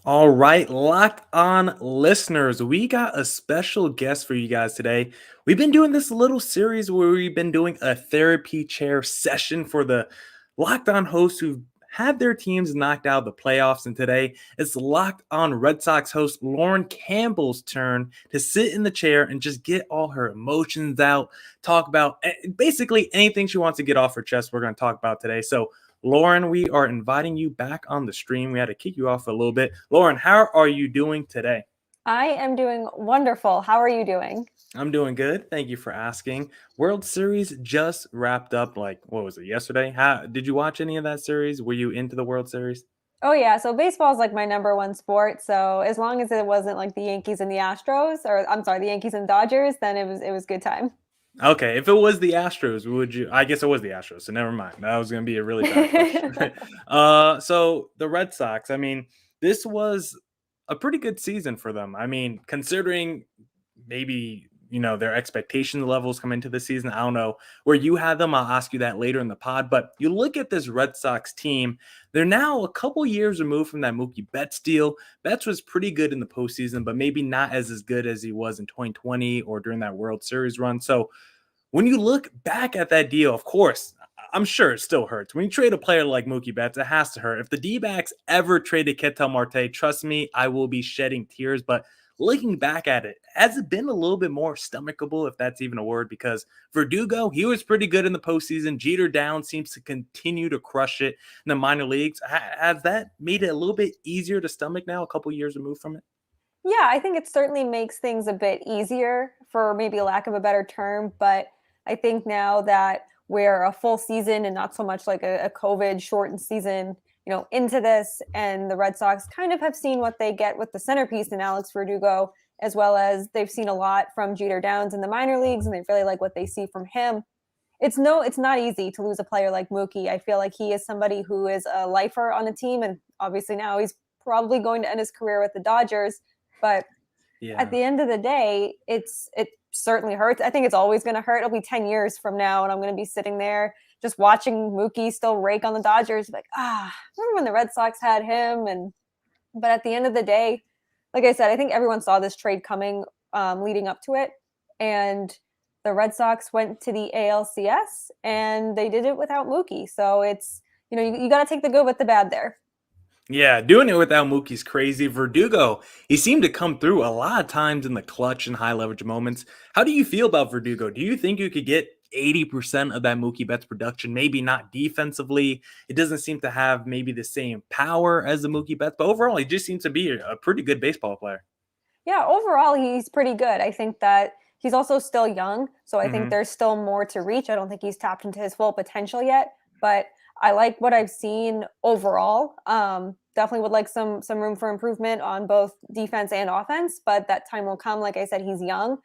All right, Locked On listeners, we got a special guest for you guys today. We've been doing this little series where we've been doing a therapy chair session for the Locked On hosts who've had their teams knocked out of the playoffs. And today it's Locked On Red Sox host Lauren Campbell's turn to sit in the chair and just get all her emotions out, talk about basically anything she wants to get off her chest. We're going to talk about today. So, Lauren, we are inviting you back on the stream. We had to kick you off a little bit. Lauren, how are you doing today? I am doing wonderful. How are you doing? I'm doing good. Thank you for asking. World Series just wrapped up, like, what was it, yesterday? How did you watch any of that series? Were you into the World Series? Oh yeah, so baseball is like my number one sport. So as long as it wasn't like the Yankees and the Astros, or I'm sorry, the Yankees and Dodgers, then it was good time. Okay, if it was the Astros, would you? I guess it was the Astros, so never mind. That was going to be a really bad question. So the Red Sox, I mean, this was a pretty good season for them. I mean, considering maybe their expectation levels come into the season. I don't know where you had them. I'll ask you that later in the pod. But you look at this Red Sox team; they're now a couple years removed from that Mookie Betts deal. Betts was pretty good in the postseason, but maybe not as good as he was in 2020 or during that World Series run. So when you look back at that deal, of course, I'm sure it still hurts. When you trade a player like Mookie Betts, it has to hurt. If the D-backs ever traded Ketel Marte, trust me, I will be shedding tears. But looking back at it, has it been a little bit more stomachable, if that's even a word? Because Verdugo, he was pretty good in the postseason. Jeter Down seems to continue to crush it in the minor leagues. Has that made it a little bit easier to stomach now, a couple years removed from it? Yeah, I think it certainly makes things a bit easier for maybe lack of a better term, but I think now that we're a full season and not so much like a COVID shortened season, into this, and the Red Sox kind of have seen what they get with the centerpiece in Alex Verdugo, as well as they've seen a lot from Jeter Downs in the minor leagues, and they really like what they see from him. It's not easy to lose a player like Mookie. I feel like he is somebody who is a lifer on a team, and obviously now he's probably going to end his career with the Dodgers. But at Yeah. the end of the day, it certainly hurts. I think it's always going to hurt. It'll be 10 years from now, and I'm going to be sitting there just watching Mookie still rake on the Dodgers. Like, remember when the Red Sox had him? But at the end of the day, like I said, I think everyone saw this trade coming leading up to it, and the Red Sox went to the ALCS, and they did it without Mookie. So it's you got to take the good with the bad there. Yeah, doing it without Mookie's crazy. Verdugo, he seemed to come through a lot of times in the clutch and high leverage moments. How do you feel about Verdugo? Do you think you could get 80% of that Mookie Betts production? Maybe not defensively. It doesn't seem to have maybe the same power as the Mookie Betts, but overall, he just seems to be a pretty good baseball player. Yeah, overall he's pretty good. I think that he's also still young, so I think Hmm. there's still more to reach. I don't think he's tapped into his full potential yet, but I like what I've seen overall. Definitely would like some room for improvement on both defense and offense, but that time will come. Like I said, he's young.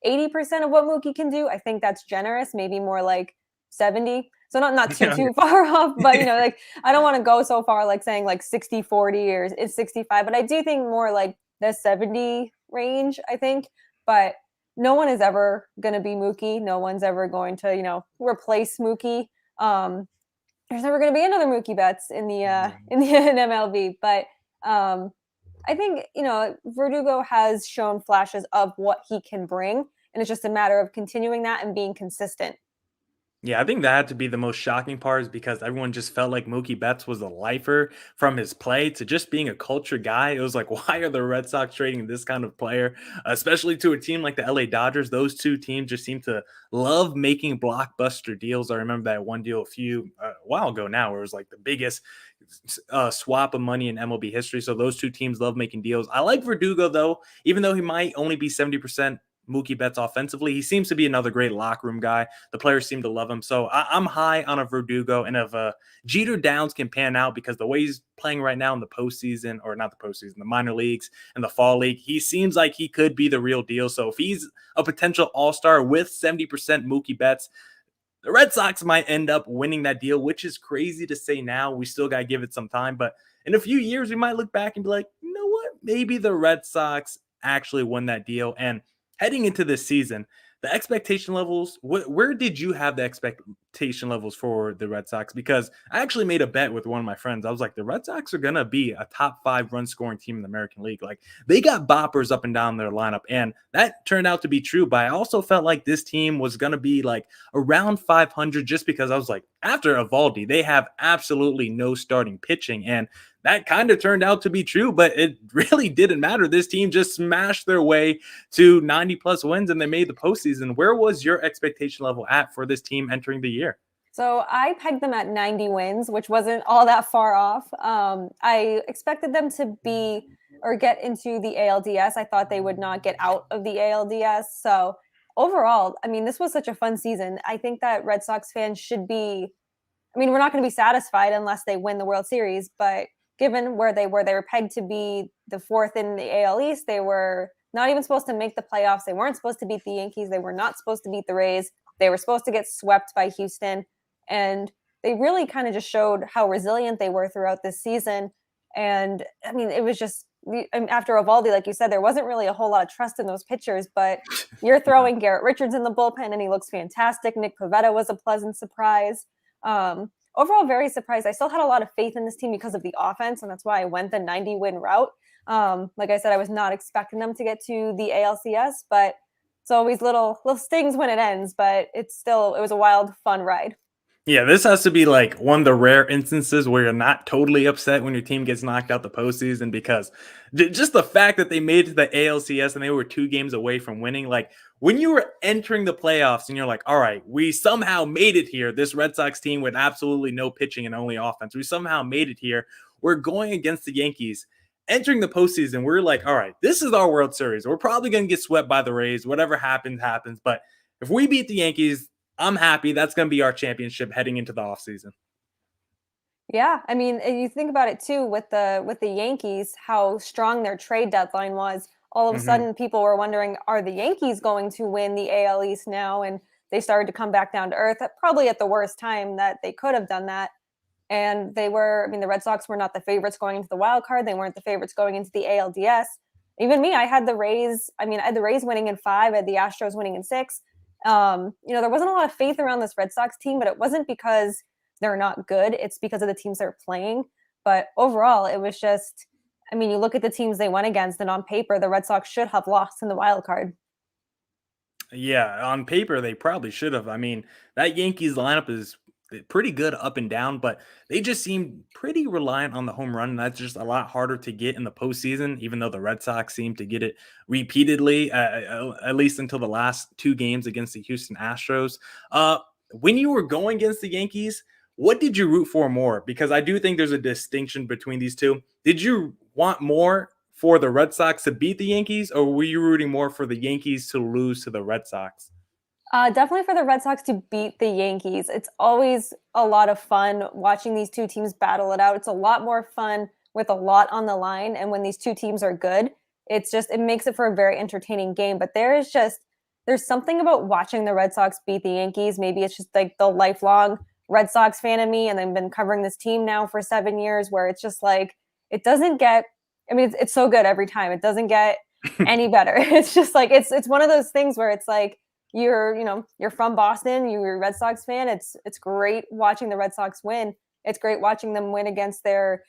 80% of what Mookie can do, I think that's generous. Maybe more like 70. So not too far off, but like I don't want to go so far like saying like 60-40 or it's 65, but I do think more like the 70 range, I think. But no one is ever going to be Mookie. No one's ever going to, replace Mookie. Um, there's never going to be another Mookie Betts in the in MLB. But I think Verdugo has shown flashes of what he can bring, and it's just a matter of continuing that and being consistent. Yeah, I think that had to be the most shocking part is because everyone just felt like Mookie Betts was a lifer from his play to just being a culture guy. It was like, why are the Red Sox trading this kind of player, especially to a team like the LA Dodgers? Those two teams just seem to love making blockbuster deals. I remember that one deal a while ago now, where it was like the biggest swap of money in MLB history. So those two teams love making deals. I like Verdugo though, even though he might only be 70% Mookie Betts offensively. He seems to be another great locker room guy. The players seem to love him. So I'm high on a Verdugo. And if Jeter Downs can pan out, because the way he's playing right now in the postseason, or not the postseason, the minor leagues and the fall league, he seems like he could be the real deal. So if he's a potential all-star with 70% Mookie Betts, the Red Sox might end up winning that deal, which is crazy to say now. We still got to give it some time. But in a few years, we might look back and be like, you know what? Maybe the Red Sox actually won that deal. And heading into this season, the expectation levels, where did you have the expectation expectation levels for the Red Sox, because I actually made a bet with one of my friends. I was like, the Red Sox are going to be a top 5 run scoring team in the American League. Like, they got boppers up and down their lineup. And that turned out to be true. But I also felt like this team was going to be like around 500, just because I was like, after Evaldi, they have absolutely no starting pitching. And that kind of turned out to be true, but it really didn't matter. This team just smashed their way to 90 plus wins and they made the postseason. Where was your expectation level at for this team entering the year? So I pegged them at 90 wins, which wasn't all that far off. I expected them to be or get into the ALDS. I thought they would not get out of the ALDS. So overall, I mean, this was such a fun season. I think that Red Sox fans should be, I mean, we're not going to be satisfied unless they win the World Series, but given where they were pegged to be the 4th in the AL East. They were not even supposed to make the playoffs. They weren't supposed to beat the Yankees. They were not supposed to beat the Rays. They were supposed to get swept by Houston. And they really kind of just showed how resilient they were throughout this season. And I mean, it was just after Evaldi, like you said, there wasn't really a whole lot of trust in those pitchers, but you're throwing Garrett Richards in the bullpen and he looks fantastic. Nick Pivetta was a pleasant surprise. Overall, very surprised. I still had a lot of faith in this team because of the offense, and that's why I went the 90-win route. Like I said, I was not expecting them to get to the ALCS, but it's always little stings when it ends, but it was a wild, fun ride. Yeah, this has to be like one of the rare instances where you're not totally upset when your team gets knocked out the postseason, because just the fact that they made it to the ALCS and they were 2 games away from winning, like when you were entering the playoffs and you're like, all right, we somehow made it here. This Red Sox team with absolutely no pitching and only offense, we somehow made it here. We're going against the Yankees. Entering the postseason, we're like, all right, this is our World Series. We're probably going to get swept by the Rays. Whatever happens, happens. But if we beat the Yankees, I'm happy. That's going to be our championship heading into the offseason. Yeah, I mean, you think about it too with the Yankees, how strong their trade deadline was. All of a sudden, people were wondering, are the Yankees going to win the AL East now? And they started to come back down to earth, probably at the worst time that they could have done that. And they were, I mean, the Red Sox were not the favorites going into the wild card. They weren't the favorites going into the ALDS. Even me, I had the Rays. I mean, I had the Rays winning in 5, I had the Astros winning in 6. There wasn't a lot of faith around this Red Sox team, but it wasn't because they're not good. It's because of the teams they're playing. But overall, it was just, I mean, you look at the teams they went against, and on paper, the Red Sox should have lost in the wild card. Yeah, on paper, they probably should have. I mean, that Yankees lineup is pretty good up and down, but they just seem pretty reliant on the home run. And that's just a lot harder to get in the postseason, even though the Red Sox seem to get it repeatedly, at least until the last 2 games against the Houston Astros. When you were going against the Yankees, what did you root for more? Because I do think there's a distinction between these two. Did you want more for the Red Sox to beat the Yankees, or were you rooting more for the Yankees to lose to the Red Sox? Definitely for the Red Sox to beat the Yankees. It's always a lot of fun watching these two teams battle it out. It's a lot more fun with a lot on the line. And when these two teams are good, it makes it for a very entertaining game. But there's something about watching the Red Sox beat the Yankees. Maybe it's just like the lifelong Red Sox fan of me. And I've been covering this team now for 7 years, where it's just like, it doesn't get, I mean, it's so good every time. It doesn't get any better. It's just like, it's one of those things where it's like, you're from Boston, you're a Red Sox fan. It's great watching the Red Sox win. It's great watching them win against their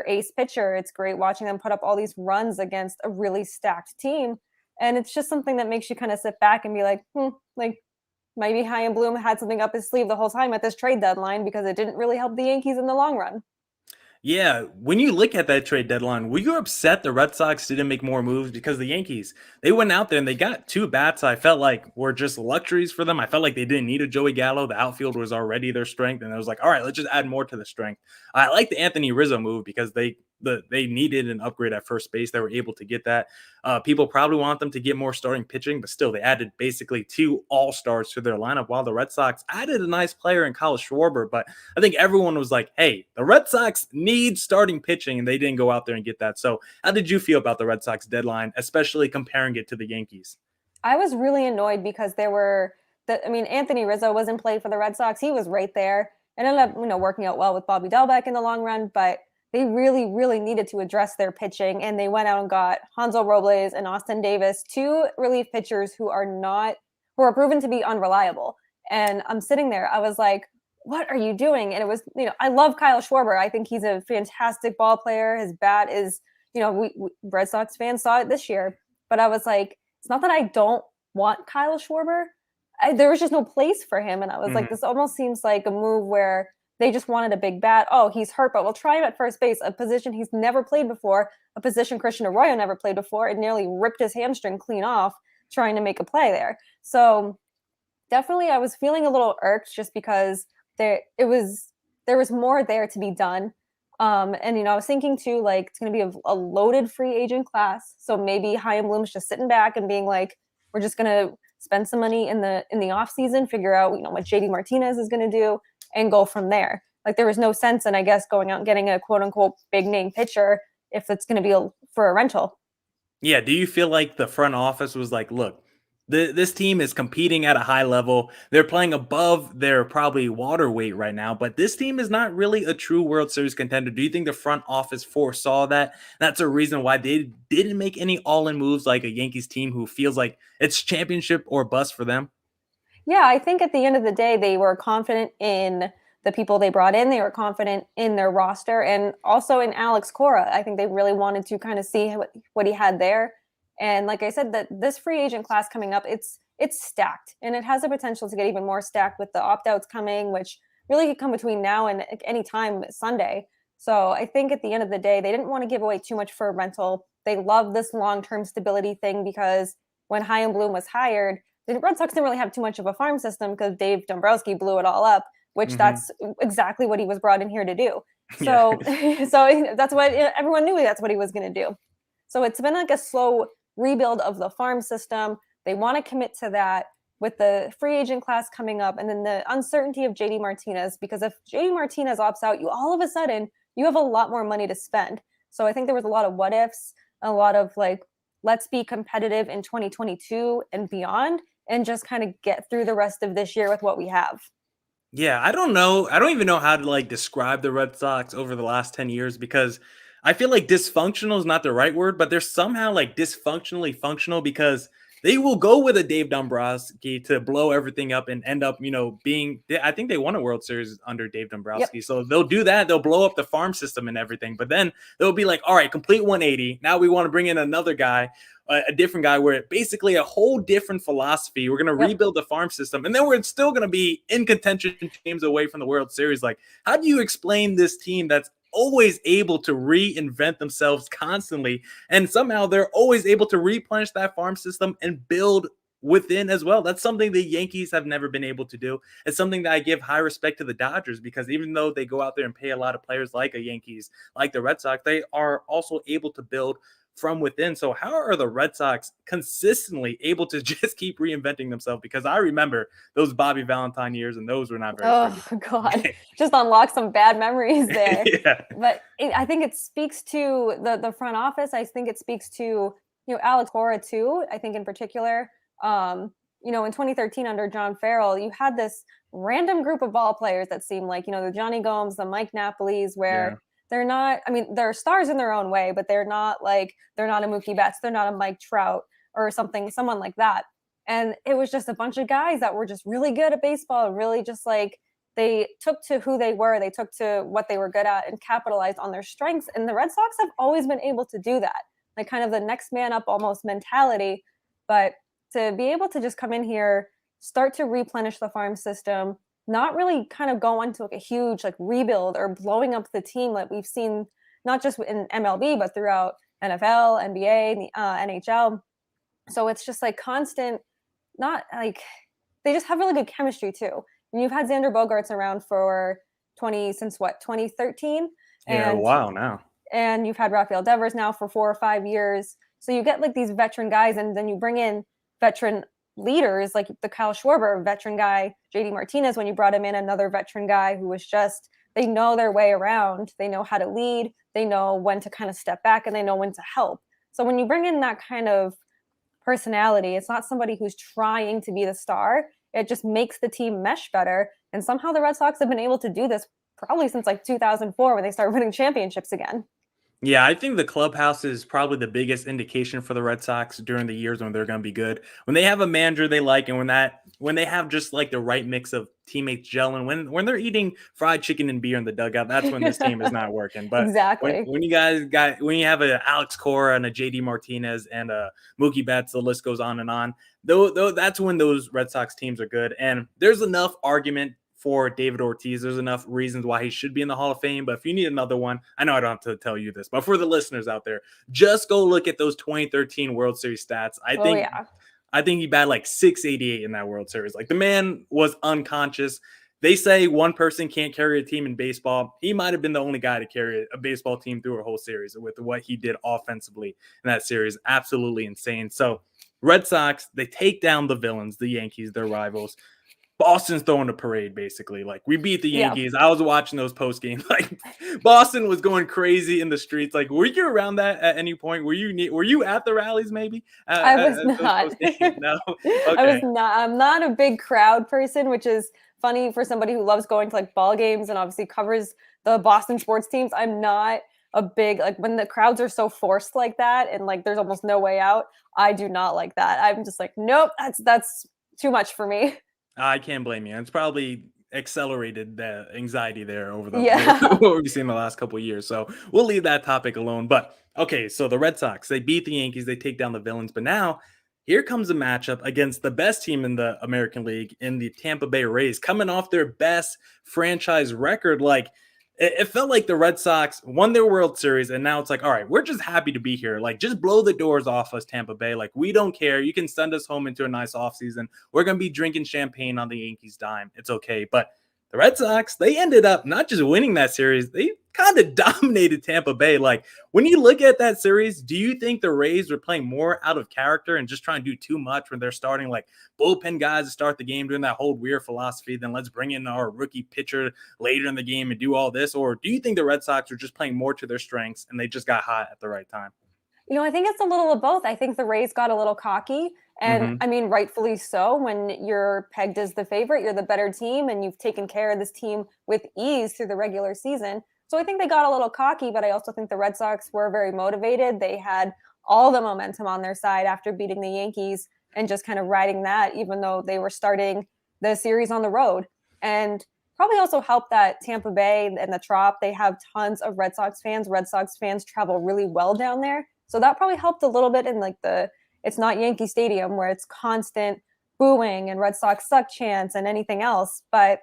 ace pitcher. It's great watching them put up all these runs against a really stacked team. And it's just something that makes you kind of sit back and be like, like maybe Chaim Bloom had something up his sleeve the whole time at this trade deadline, because it didn't really help the Yankees in the long run. Yeah, when you look at that trade deadline, were you upset the Red Sox didn't make more moves? Because the Yankees, they went out there and they got 2 bats I felt like were just luxuries for them. I felt like they didn't need a Joey Gallo. The outfield was already their strength, and I was like, all right, let's just add more to the strength. I like the Anthony Rizzo move because they needed an upgrade at first base. They were able to get that. People probably want them to get more starting pitching, but still, they added basically 2 all-stars to their lineup, while the Red Sox added a nice player in Kyle Schwarber. But I think everyone was like, hey, the Red Sox need starting pitching, and they didn't go out there and get that. So how did you feel about the Red Sox deadline, especially comparing it to the Yankees? I was really annoyed because Anthony Rizzo was in play for the Red Sox. He was right there. It ended up, working out well with Bobby Dalbec in the long run, but they really, really needed to address their pitching, and they went out and got Hansel Robles and Austin Davis, 2 relief pitchers who are proven to be unreliable. And I'm sitting there, I was like, what are you doing? And it was, I love Kyle Schwarber. I think he's a fantastic ball player. His bat is, we Red Sox fans saw it this year. But I was like, it's not that I don't want Kyle Schwarber. There was just no place for him. And I was like, this almost seems like a move where they just wanted a big bat. Oh, he's hurt, but we'll try him at first base, a position he's never played before, a position Christian Arroyo never played before, and nearly ripped his hamstring clean off trying to make a play there. So definitely I was feeling a little irked just because there was more there to be done. And I was thinking too, like, it's going to be a loaded free agent class. So maybe Chaim Bloom's just sitting back and being like, we're just going to spend some money in the off season, figure out, what JD Martinez is going to do and go from there. Like, there was no sense in, I guess, going out and getting a quote unquote big name pitcher if it's going to be for a rental. Yeah. Do you feel like the front office was like, look, this team is competing at a high level. They're playing above their probably water weight right now, but this team is not really a true World Series contender. Do you think the front office foresaw that? That's a reason why they didn't make any all-in moves like a Yankees team who feels like it's championship or bust for them? Yeah, I think at the end of the day, they were confident in the people they brought in. They were confident in their roster and also in Alex Cora. I think they really wanted to kind of see what he had there. And like I said, that this free agent class coming up, it's stacked, and it has the potential to get even more stacked with the opt-outs coming, which really could come between now and any time Sunday. So I think at the end of the day, they didn't want to give away too much for a rental. They love this long-term stability thing because when Chaim Bloom was hired, the Red Sox didn't really have too much of a farm system because Dave Dombrowski blew it all up, which that's exactly what he was brought in here to do. So, so that's what everyone knew, that's what he was going to do. So it's been like a slow rebuild of the farm system. They want to commit to that with the free agent class coming up, and then the uncertainty of JD Martinez, because if JD Martinez opts out, you all of a sudden you have a lot more money to spend. So I think there was a lot of what ifs, a lot of like, let's be competitive in 2022 and beyond, and just kind of get through the rest of this year with what we have. Yeah, I don't know. I don't even know how to like describe the Red Sox over the last 10 years because I feel like dysfunctional is not the right word, but they're somehow like dysfunctionally functional because they will go with a Dave Dombrowski to blow everything up and end up, being, I think they won a World Series under Dave Dombrowski. Yep. So they'll do that. They'll blow up the farm system and everything. But then they'll be like, all right, complete 180. Now we want to bring in another guy, a different guy, where basically a whole different philosophy. We're going to rebuild the farm system, and then we're still going to be in contention teams away from the World Series. Like, how do you explain this team that's always able to reinvent themselves constantly, and somehow they're always able to replenish that farm system and build within as well? That's something the Yankees have never been able to do. It's something that I give high respect to the Dodgers, because even though they go out there and pay a lot of players like a Yankees, like the Red Sox, they are also able to build from within. So how are the Red Sox consistently able to just keep reinventing themselves? Because I remember those Bobby Valentine years, and those were not very pretty. God, just unlock some bad memories there. Yeah. But I think it speaks to the front office. I think it speaks to Alex Cora too. I think in particular, in 2013 under John Farrell, you had this random group of ball players that seemed like the Johnny Gomes, the Mike Napolis, where they're not, I mean, they're stars in their own way, but they're not a Mookie Betts, they're not a Mike Trout or someone like that. And it was just a bunch of guys that were just really good at baseball, really just like, they took to who they were, they took to what they were good at and capitalized on their strengths. And the Red Sox have always been able to do that, like kind of the next man up almost mentality. But to be able to just come in here, start to replenish the farm system, not really kind of go into like a huge like rebuild or blowing up the team that we've seen, not just in MLB, but throughout NFL, NBA, NHL. So it's just like constant, not like, they just have really good chemistry too. And you've had Xander Bogaerts around for 2013? Yeah, a while now. And you've had Rafael Devers now for 4 or 5 years. So you get like these veteran guys, and then you bring in veteran leaders like the Kyle Schwarber, veteran guy, JD Martinez, when you brought him in, another veteran guy who was just, they know their way around. They know how to lead. They know when to kind of step back, and they know when to help. So when you bring in that kind of personality, it's not somebody who's trying to be the star. It just makes the team mesh better. And somehow the Red Sox have been able to do this probably since like 2004 when they started winning championships again. Yeah, I think the clubhouse is probably the biggest indication for the Red Sox during the years when they're going to be good. When they have a manager they like, and when they have just like the right mix of teammates gelling, when they're eating fried chicken and beer in the dugout, that's when this team is not working. But Exactly. when you have a Alex Cora and a JD Martinez and a Mookie Betts, the list goes on and on. Though that's when those Red Sox teams are good, and there's enough argument for David Ortiz. There's enough reasons why he should be in the Hall of Fame. But if you need another one, I know I don't have to tell you this, but for the listeners out there, just go look at those 2013 World Series stats. Oh yeah. I think he batted like 688 in that World Series. Like the man was unconscious. They say one person can't carry a team in baseball. He might have been the only guy to carry a baseball team through a whole series with what he did offensively in that series. Absolutely insane. So Red Sox, they take down the villains, the Yankees, their rivals. Boston's throwing a parade, basically. Like, we beat the Yeah. Yankees. I was watching those post games. Like, Boston was going crazy in the streets. Like, were you around that at any point? Were you at the rallies? Maybe I was at those not. post games? No. I was Okay. not. I'm not a big crowd person, which is funny for somebody who loves going to like ball games and obviously covers the Boston sports teams. I'm not a big like when the crowds are so forced like that and like there's almost no way out. I do not like that. I'm just like, nope, that's too much for me. I can't blame you. It's probably accelerated the anxiety there over Yeah. what we've seen the last couple of years. So we'll leave that topic alone. But okay, so the Red Sox, they beat the Yankees, they take down the villains, but now here comes a matchup against the best team in the American League in the Tampa Bay Rays, coming off their best franchise record. Like it felt like the Red Sox won their World Series, and now it's like, all right, we're just happy to be here. Like, just blow the doors off us, Tampa Bay. Like, we don't care. You can send us home into a nice offseason. We're going to be drinking champagne on the Yankees' dime. It's okay. But the Red Sox, they ended up not just winning that series, they kind of dominated Tampa Bay. Like, when you look at that series, do you think the Rays were playing more out of character and just trying to do too much when they're starting like bullpen guys to start the game, doing that whole weird philosophy? Then let's bring in our rookie pitcher later in the game and do all this? Or do you think the Red Sox are just playing more to their strengths and they just got hot at the right time? I think it's a little of both. I think the Rays got a little cocky, and Mm-hmm. I mean, rightfully so. When you're pegged as the favorite, you're the better team, and you've taken care of this team with ease through the regular season. So I think they got a little cocky, but I also think the Red Sox were very motivated. They had all the momentum on their side after beating the Yankees and just kind of riding that, even though they were starting the series on the road. And probably also helped that Tampa Bay and the Trop, they have tons of Red Sox fans. Red Sox fans travel really well down there. So that probably helped a little bit in like it's not Yankee Stadium where it's constant booing and Red Sox suck chants and anything else. But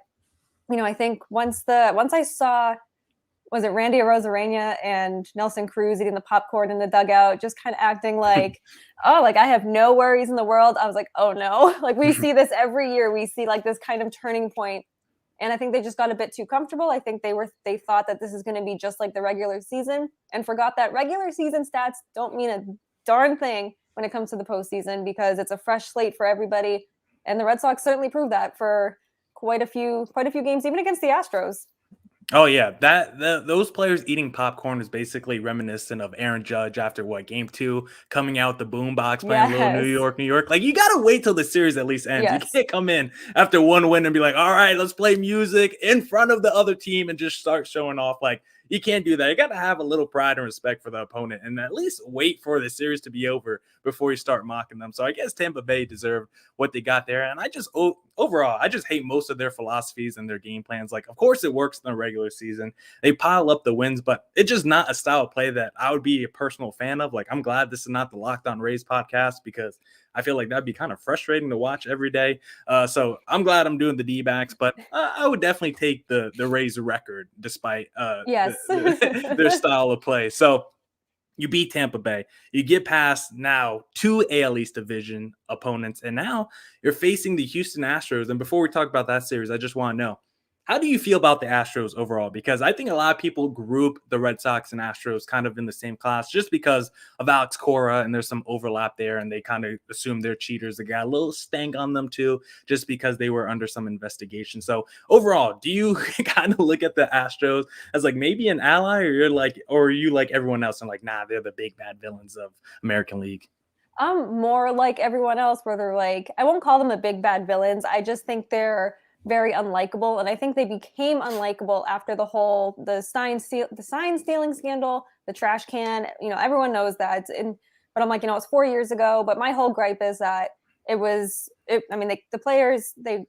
I think once I saw, was it Randy Arozarena and Nelson Cruz eating the popcorn in the dugout, just kind of acting like, oh, like I have no worries in the world. I was like, oh no, like we see this every year. We see like this kind of turning point. And I think they just got a bit too comfortable. I think they thought that this is going to be just like the regular season and forgot that regular season stats don't mean a darn thing when it comes to the postseason because it's a fresh slate for everybody. And the Red Sox certainly proved that for quite a few games, even against the Astros. Oh yeah, those players eating popcorn is basically reminiscent of Aaron Judge after what game 2, coming out the boombox playing a little New Yes. York, New York. Like you gotta wait till the series at least ends. You Yes. can't come in after one win and be like, all right, let's play music in front of the other team and just start showing off. Like you can't do that. You gotta have a little pride and respect for the opponent and at least wait for the series to be over before you start mocking them. So I guess Tampa Bay deserved what they got there. And I just overall, I just hate most of their philosophies and their game plans. Like, of course, it works in the regular season. They pile up the wins, but it's just not a style of play that I would be a personal fan of. Like, I'm glad this is not the Locked On Rays podcast because I feel like that'd be kind of frustrating to watch every day. So I'm glad I'm doing the D-backs, but I would definitely take the Rays record despite Yes. their style of play. So you beat Tampa Bay. You get past now 2 AL East division opponents, and now you're facing the Houston Astros. And before we talk about that series, I just want to know, how do you feel about the Astros overall? Because I think a lot of people group the Red Sox and Astros kind of in the same class just because of Alex Cora, and there's some overlap there, and they kind of assume they're cheaters. They got a little stank on them too, just because they were under some investigation. So overall, do you kind of look at the Astros as like maybe an ally, or are you like everyone else and like, nah, they're the big bad villains of American League? I'm more like everyone else where they're like, I won't call them the big bad villains. I just think they're very unlikable. And I think they became unlikable after the sign stealing scandal, the trash can. Everyone knows that. But I'm like, it's 4 years ago. But my whole gripe is that the players, they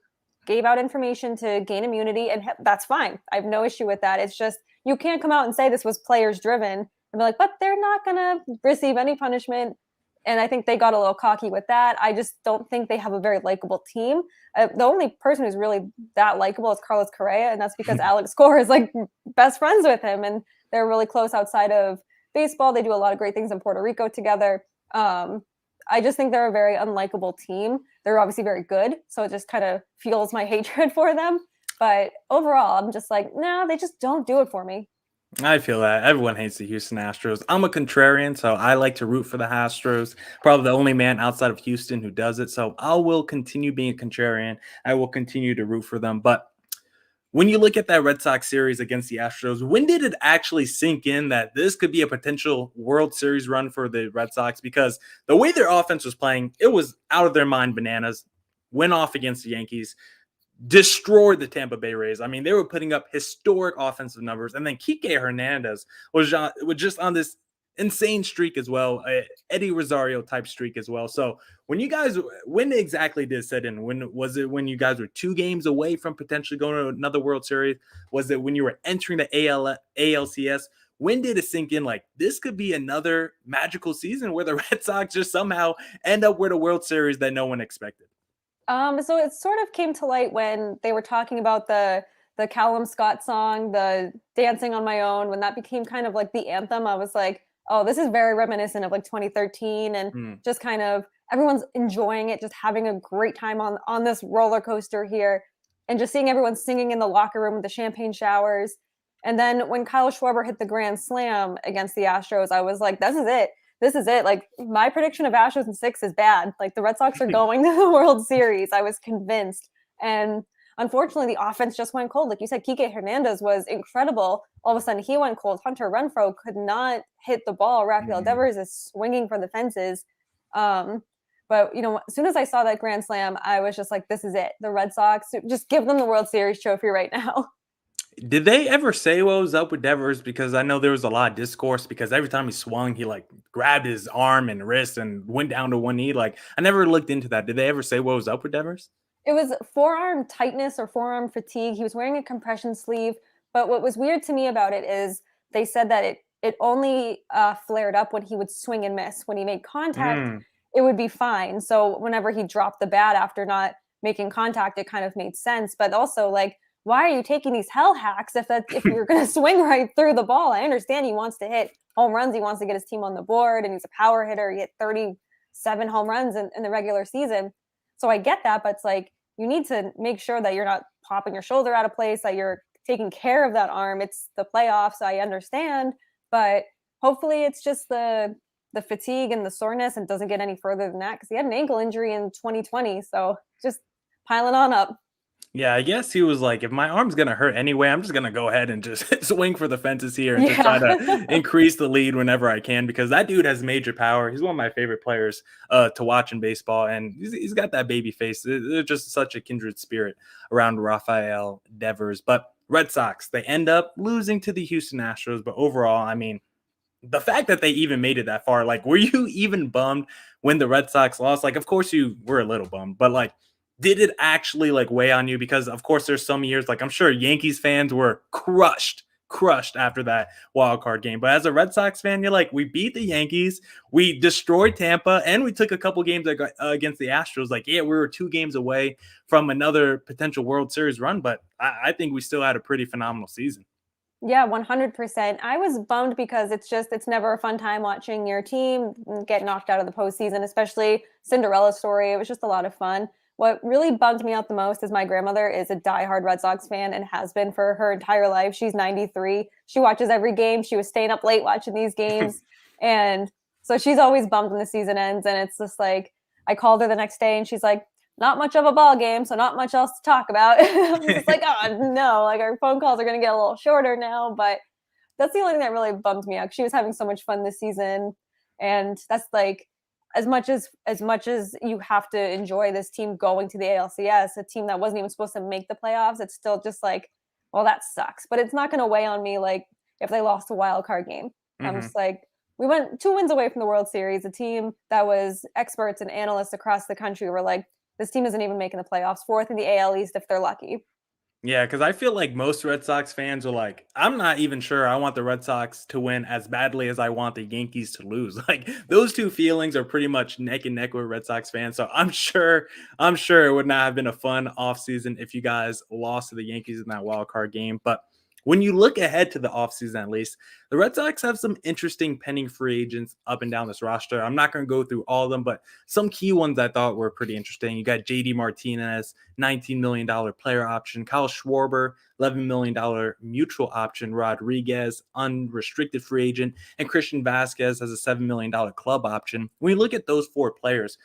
gave out information to gain immunity, and that's fine. I have no issue with that. It's just, you can't come out and say this was players driven and be like, but they're not going to receive any punishment. And I think they got a little cocky with that. I just don't think they have a very likable team. The only person who's really that likable is Carlos Correa, and that's because Alex Cora is like best friends with him, and they're really close outside of baseball. They do a lot of great things in Puerto Rico together. I just think they're a very unlikable team. They're obviously very good, so it just kind of fuels my hatred for them. But overall, I'm just like, no, they just don't do it for me. I feel that everyone hates the Houston Astros. I'm a contrarian, so I like to root for the Astros. Probably the only man outside of Houston who does it. So I will continue being a contrarian. I will continue to root for them. But when you look at that Red Sox series against the Astros, when did it actually sink in that this could be a potential World Series run for the Red Sox? Because the way their offense was playing, it was out of their mind bananas. Went off against the Yankees, destroyed the Tampa Bay Rays. I mean, they were putting up historic offensive numbers. And then Kike Hernandez was just on this insane streak as well, Eddie Rosario type streak as well. So when exactly did it set in? When was it? When you guys were 2 games away from potentially going to another World Series? Was it when you were entering the ALCS? When did it sink in? Like, this could be another magical season where the Red Sox just somehow end up with a World Series that no one expected. So it sort of came to light when they were talking about the Callum Scott song, the Dancing on My Own. When that became kind of like the anthem, I was like, oh, this is very reminiscent of like 2013, and just kind of everyone's enjoying it, just having a great time on this roller coaster here, and just seeing everyone singing in the locker room with the champagne showers. And then when Kyle Schwarber hit the grand slam against the Astros, I was like, this is it. This is it. Like, my prediction of Astros in 6 is bad. Like, the Red Sox are going to the World Series. I was convinced. And unfortunately, the offense just went cold. Like you said, Kike Hernandez was incredible. All of a sudden, he went cold. Hunter Renfroe could not hit the ball. Rafael Devers is swinging for the fences. But, as soon as I saw that grand slam, I was just like, this is it. The Red Sox, just give them the World Series trophy right now. Did they ever say what was up with Devers? Because I know there was a lot of discourse because every time he swung, he like grabbed his arm and wrist and went down to one knee. Like, I never looked into that. Did they ever say what was up with Devers? It was forearm tightness or forearm fatigue. He was wearing a compression sleeve. But what was weird to me about it is they said that it only flared up when he would swing and miss. When he made contact, it would be fine. So whenever he dropped the bat after not making contact, it kind of made sense. But also, like, why are you taking these hell hacks if you're going to swing right through the ball? I understand he wants to hit home runs. He wants to get his team on the board, and he's a power hitter. He hit 37 home runs in the regular season. So I get that, but it's like, you need to make sure that you're not popping your shoulder out of place, that you're taking care of that arm. It's the playoffs, I understand, but hopefully it's just the fatigue and the soreness and doesn't get any further than that, because he had an ankle injury in 2020. So just piling on up. Yeah, I guess he was like, if my arm's going to hurt anyway, I'm just going to go ahead and just swing for the fences here and just try to increase the lead whenever I can, because that dude has major power. He's one of my favorite players to watch in baseball, and he's got that baby face. They're just such a kindred spirit around Rafael Devers. But Red Sox, they end up losing to the Houston Astros. But overall, I mean, the fact that they even made it that far, like, were you even bummed when the Red Sox lost? Like, of course you were a little bummed, but like, did it actually like weigh on you? Because of course there's some years, like I'm sure Yankees fans were crushed after that wild card game. But as a Red Sox fan, you're like, we beat the Yankees, we destroyed Tampa, and we took a couple games against the Astros. Like, yeah, we were 2 games away from another potential World Series run, but I think we still had a pretty phenomenal season. Yeah, 100%. I was bummed because it's never a fun time watching your team get knocked out of the postseason, especially Cinderella story. It was just a lot of fun. What really bummed me out the most is my grandmother is a diehard Red Sox fan and has been for her entire life. She's 93. She watches every game. She was staying up late watching these games. And so she's always bummed when the season ends. And it's just like, I called her the next day and she's like, not much of a ball game, so not much else to talk about. I'm just like, oh no, like our phone calls are going to get a little shorter now. But that's the only thing that really bummed me out. She was having so much fun this season. And that's like, as much as you have to enjoy this team going to the ALCS, a team that wasn't even supposed to make the playoffs, it's still just like, well, that sucks. But it's not going to weigh on me like if they lost a wild card game. I'm just like, we went 2 wins away from the World Series. A team that was experts and analysts across the country were like, this team isn't even making the playoffs, 4th in the AL East if they're lucky. Yeah, because I feel like most Red Sox fans are like, I'm not even sure I want the Red Sox to win as badly as I want the Yankees to lose. Like those two feelings are pretty much neck and neck with Red Sox fans. So I'm sure it would not have been a fun offseason if you guys lost to the Yankees in that wild card game. But when you look ahead to the offseason, at least, the Red Sox have some interesting pending free agents up and down this roster. I'm not going to go through all of them, but some key ones I thought were pretty interesting. You got JD Martinez, $19 million player option, Kyle Schwarber, $11 million mutual option, Rodriguez, unrestricted free agent, and Christian Vasquez has a $7 million club option. When you look at those 4 players,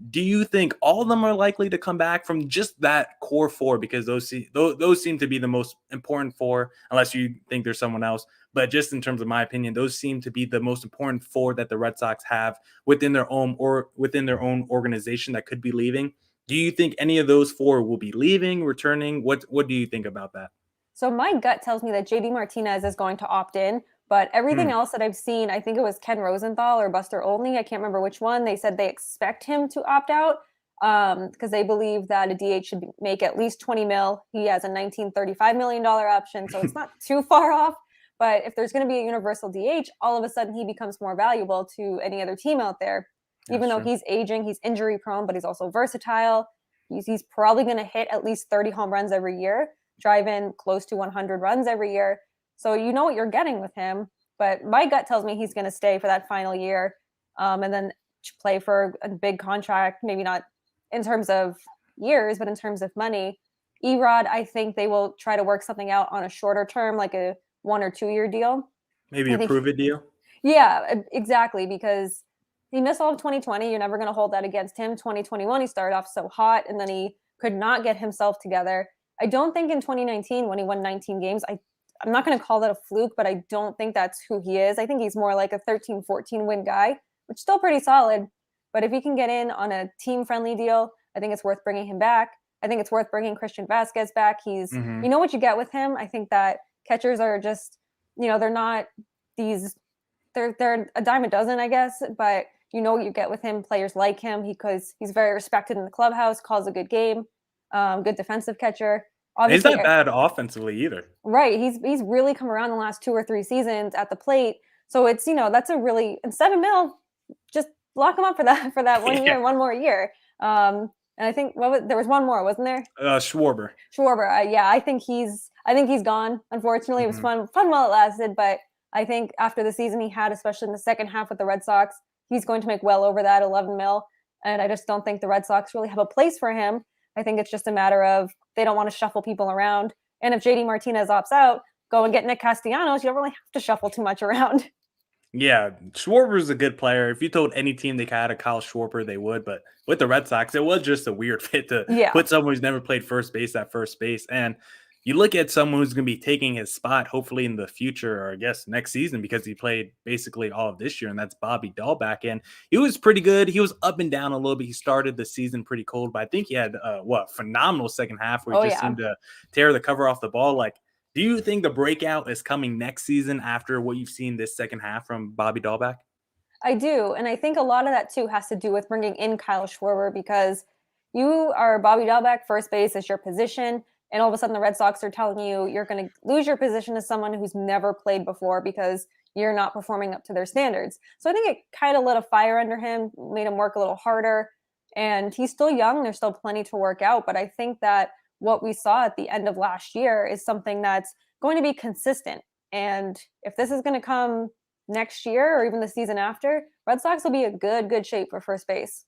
do you think all of them are likely to come back from just that core 4? Because those seem to be the most important 4, unless you think there's someone else. But just in terms of my opinion, those seem to be the most important 4 that the Red Sox have within their own organization that could be leaving. Do you think any of those 4 will be leaving, returning? What do you think about that? So my gut tells me that JD Martinez is going to opt in, but everything else that I've seen, I think it was Ken Rosenthal or Buster Olney, I can't remember which one, they said they expect him to opt out because they believe that a DH should make at least 20 mil. He has a $19.35 million option, so it's not too far off. But if there's going to be a universal DH, all of a sudden he becomes more valuable to any other team out there. Even though he's aging, he's injury prone, but he's also versatile. He's probably going to hit at least 30 home runs every year, drive in close to 100 runs every year. So you know what you're getting with him. But my gut tells me he's going to stay for that final year and then play for a big contract, maybe not in terms of years, but in terms of money. Erod, I think they will try to work something out on a shorter term, like a 1 or 2 year deal. Maybe a prove-it deal? Yeah, exactly, because he missed all of 2020. You're never going to hold that against him. 2021, he started off so hot, and then he could not get himself together. I don't think in 2019, when he won 19 games, I'm not going to call that a fluke, but I don't think that's who he is. I think he's more like a 13, 14 win guy, which is still pretty solid. But if he can get in on a team-friendly deal, I think it's worth bringing him back. I think it's worth bringing Christian Vasquez back. He's, you know what you get with him. I think that catchers are just, they're not these, they're a dime a dozen, I guess, but you know what you get with him, players like him, because he's very respected in the clubhouse, calls a good game, good defensive catcher. Obviously, he's not bad offensively either. Right. He's really come around the last 2 or 3 seasons at the plate. So it's, that's a really, and 7 mil, just lock him up for that 1 year, 1 more year. And I think there was 1 more, wasn't there? Schwarber. Yeah, I think he's gone. Unfortunately, it was fun while it lasted, but I think after the season he had, especially in the second half with the Red Sox, he's going to make well over that 11 mil. And I just don't think the Red Sox really have a place for him. I think it's just a matter of they don't want to shuffle people around. And if JD Martinez opts out, go and get Nick Castellanos. You don't really have to shuffle too much around. Yeah, Schwarber is a good player. If you told any team they had a Kyle Schwarber, they would. But with the Red Sox, it was just a weird fit to put someone who's never played first base at first base. And you look at someone who's going to be taking his spot, hopefully in the future, or I guess next season, because he played basically all of this year, and that's Bobby Dalbec. And he was pretty good. He was up and down a little bit. He started the season pretty cold, but I think he had phenomenal second half where he just seemed to tear the cover off the ball. Like, do you think the breakout is coming next season after what you've seen this second half from Bobby Dalbec? I do. And I think a lot of that, too, has to do with bringing in Kyle Schwarber, because you are Bobby Dalbec, first base is your position. And all of a sudden the Red Sox are telling you you're going to lose your position to someone who's never played before because you're not performing up to their standards. So I think it kind of lit a fire under him, made him work a little harder. And he's still young. There's still plenty to work out. But I think that what we saw at the end of last year is something that's going to be consistent. And if this is going to come next year or even the season after, Red Sox will be a good shape for first base.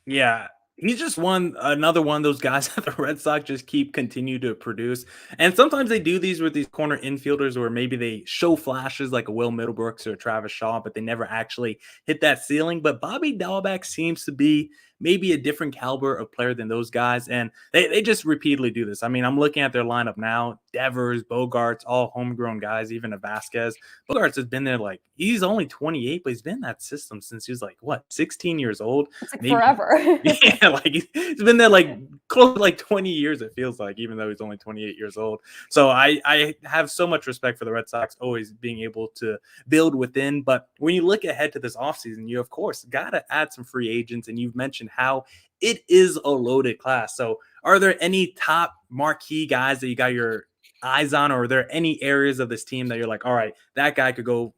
Yeah. He's just another one of those guys that the Red Sox just continue to produce. And sometimes they do these with these corner infielders where maybe they show flashes like a Will Middlebrooks or Travis Shaw, but they never actually hit that ceiling. But Bobby Dalbec seems to be maybe a different caliber of player than those guys. And they just repeatedly do this. I mean, I'm looking at their lineup now. Devers, Bogaerts, all homegrown guys, even a Vasquez. Bogaerts has been there like, he's only 28, but he's been in that system since he was like, what, 16 years old? It's like Maybe. forever. Yeah, like he's been there like close to like 20 years, it feels like, even though he's only 28 years old. So I have so much respect for the Red Sox always being able to build within. But when you look ahead to this offseason, you of course got to add some free agents. And you've mentioned how it is a loaded class. So are there any top marquee guys that you got your eyes on, or are there any areas of this team that you're like, all right, that guy could go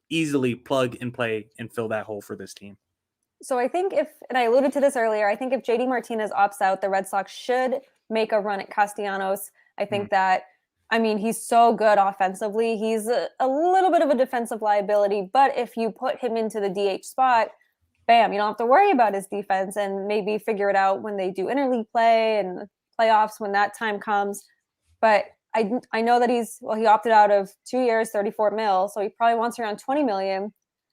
easily plug and play and fill that hole for this team? So I think and I alluded to this earlier, I think if JD Martinez opts out, the Red Sox should make a run at Castellanos. I think that, I mean, he's so good offensively. He's a little bit of a defensive liability, but if you put him into the DH spot, bam, you don't have to worry about his defense, and maybe figure it out when they do interleague play and playoffs when that time comes. But I know that he opted out of 2 years, 34 mil, so he probably wants around 20 million.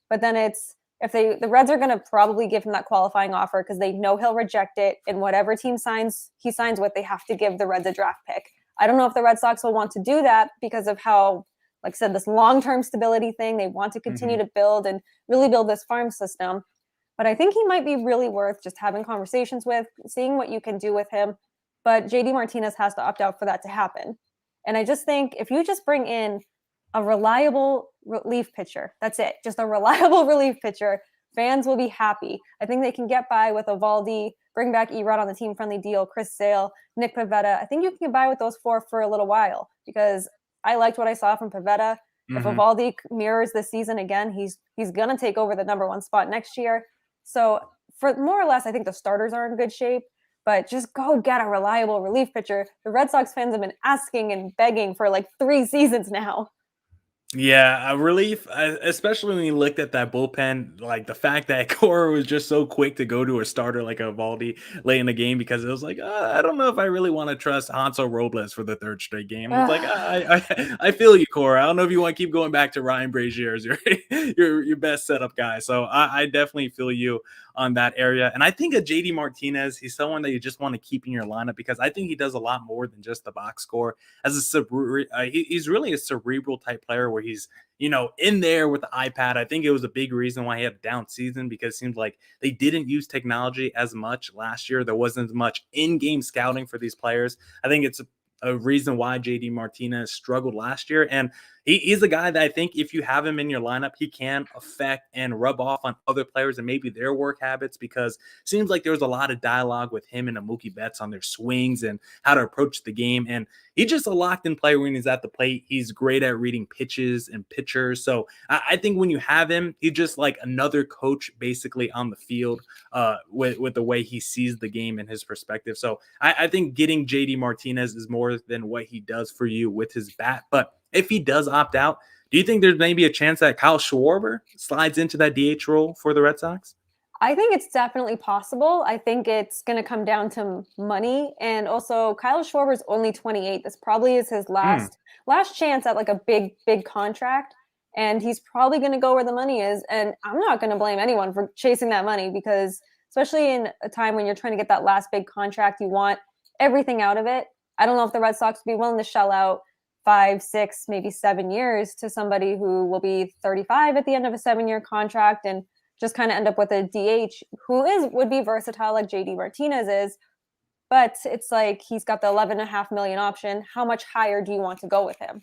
But then it's, if the Reds are going to probably give him that qualifying offer because they know he'll reject it, and whatever team he signs with, they have to give the Reds a draft pick. I don't know if the Red Sox will want to do that because of how, like I said, this long-term stability thing, they want to continue to build and really build this farm system. But I think he might be really worth just having conversations with, seeing what you can do with him. But JD Martinez has to opt out for that to happen. And I just think if you just bring in a reliable relief pitcher, that's it, just a reliable relief pitcher, fans will be happy. I think they can get by with Eovaldi, bring back Erod on the team-friendly deal, Chris Sale, Nick Pivetta. I think you can get by with those four for a little while, because I liked what I saw from Pivetta. If Eovaldi mirrors this season again, he's going to take over the number one spot next year. So for more or less, I think the starters are in good shape, but just go get a reliable relief pitcher. The Red Sox fans have been asking and begging for like 3 seasons now. Yeah, a relief, especially when you looked at that bullpen, like the fact that Cora was just so quick to go to a starter like a Valdi late in the game, because it was like, I don't know if I really want to trust Hanso Robles for the 3rd straight game. It's like, I feel you, Cora. I don't know if you want to keep going back to Ryan Brazier as your best setup guy. So I definitely feel you on that area. And I think a JD Martinez, he's someone that you just want to keep in your lineup, because I think he does a lot more than just the box score. As he's really a cerebral type player where he's, in there with the iPad. I think it was a big reason why he had a down season, because it seems like they didn't use technology as much last year. There wasn't as much in-game scouting for these players. I think it's a reason why JD Martinez struggled last year. And he's a guy that I think if you have him in your lineup, he can affect and rub off on other players and maybe their work habits, because it seems like there was a lot of dialogue with him and Mookie Betts on their swings and how to approach the game. And he's just a locked-in player when he's at the plate. He's great at reading pitches and pitchers. So I think when you have him, he's just like another coach basically on the field with the way he sees the game and his perspective. So I think getting JD Martinez is more than what he does for you with his bat. But if he does opt out, do you think there's maybe a chance that Kyle Schwarber slides into that DH role for the Red Sox? I think it's definitely possible. I think it's going to come down to money. And also, Kyle Schwarber's only 28. This probably is his last chance at like a big contract. And he's probably going to go where the money is. And I'm not going to blame anyone for chasing that money, because especially in a time when you're trying to get that last big contract, you want everything out of it. I don't know if the Red Sox would be willing to shell out 5, 6, maybe 7 years to somebody who will be 35 at the end of a 7-year contract and just kind of end up with a DH who would be versatile like JD Martinez is. But it's like he's got the $11.5 million option. How much higher do you want to go with him?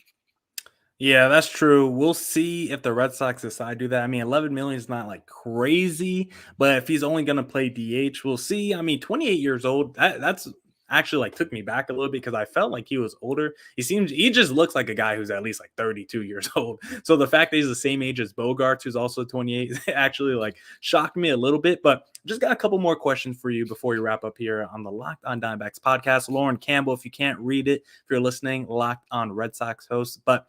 Yeah, that's true. We'll see if the Red Sox decide to do that. I mean, 11 million is not like crazy, but if he's only going to play DH, we'll see. I mean, 28 years old, that's actually like took me back a little bit, because I felt like he was older. He just looks like a guy who's at least like 32 years old. So the fact that he's the same age as Bogaerts, who's also 28, actually like shocked me a little bit. But just got a couple more questions for you before we wrap up here on the Locked On Diamondbacks podcast. Lauren Campbell, if you can't read it, if you're listening, Locked On Red Sox host. But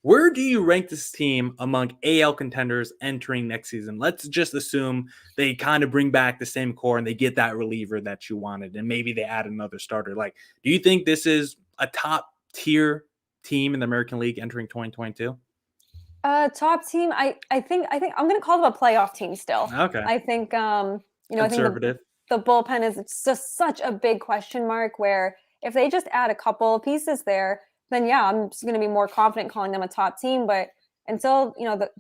where do you rank this team among AL contenders entering next season? Let's just assume they kind of bring back the same core and they get that reliever that you wanted, and maybe they add another starter. Like, do you think this is a top tier team in the American League entering 2022? Top team. I think I'm going to call them a playoff team still. Okay. I think, Conservative. the bullpen is just such a big question mark, where if they just add a couple of pieces there, then yeah, I'm just going to be more confident calling them a top team. But until,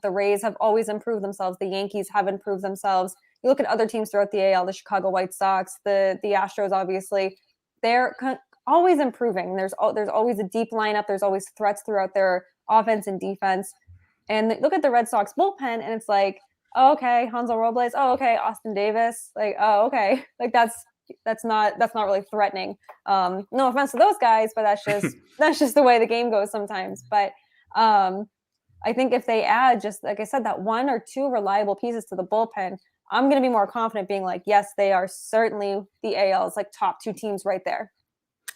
the Rays have always improved themselves, the Yankees have improved themselves. You look at other teams throughout the AL, the Chicago White Sox, the Astros, obviously, they're always improving. There's always a deep lineup. There's always threats throughout their offense and defense. And look at the Red Sox bullpen, and it's like, oh, okay, Hansel Robles. Oh, okay, Austin Davis. Like, oh, okay, like that's not really threatening. No offense to those guys, but that's just the way the game goes sometimes. But I think if they add, just like I said, that one or two reliable pieces to the bullpen, I'm going to be more confident being like, yes, they are certainly the AL's like top two teams right there.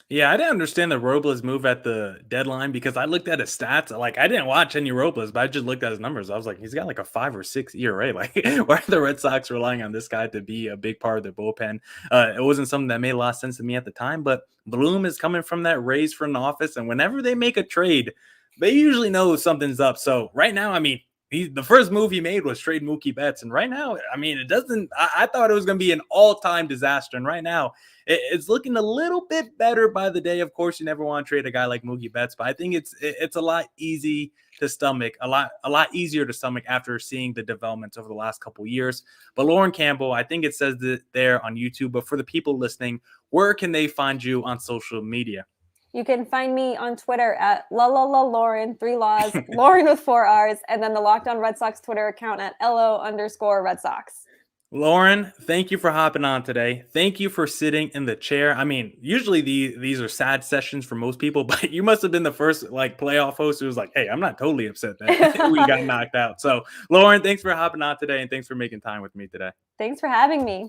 Yeah, I didn't understand the Robles move at the deadline because I looked at his stats. Like, I didn't watch any Robles, but I just looked at his numbers. I was like, he's got like a 5 or 6 ERA. Like, why are the Red Sox relying on this guy to be a big part of their bullpen? It wasn't something that made a lot of sense to me at the time, but Bloom is coming from that Rays front office. And whenever they make a trade, they usually know something's up. So right now, I mean, the first move he made was trade Mookie Betts. And right now, I mean, it doesn't, I thought it was going to be an all-time disaster. And right now, it's looking a little bit better by the day. Of course, you never want to trade a guy like Mookie Betts, but I think it's a lot easy to stomach, a lot easier to stomach after seeing the developments over the last couple of years. But Lauren Campbell, I think it says that there on YouTube, but for the people listening, where can they find you on social media? You can find me on Twitter at Lauren, 3 laws, Lauren with 4 R's, and then the Locked On Red Sox Twitter account at LO_Red Sox. Lauren, thank you for hopping on today. Thank you for sitting in the chair. I mean, usually these are sad sessions for most people, but you must have been the first like playoff host who was like, hey, I'm not totally upset that we got knocked out. So, Lauren, thanks for hopping on today, and thanks for making time with me today. Thanks for having me.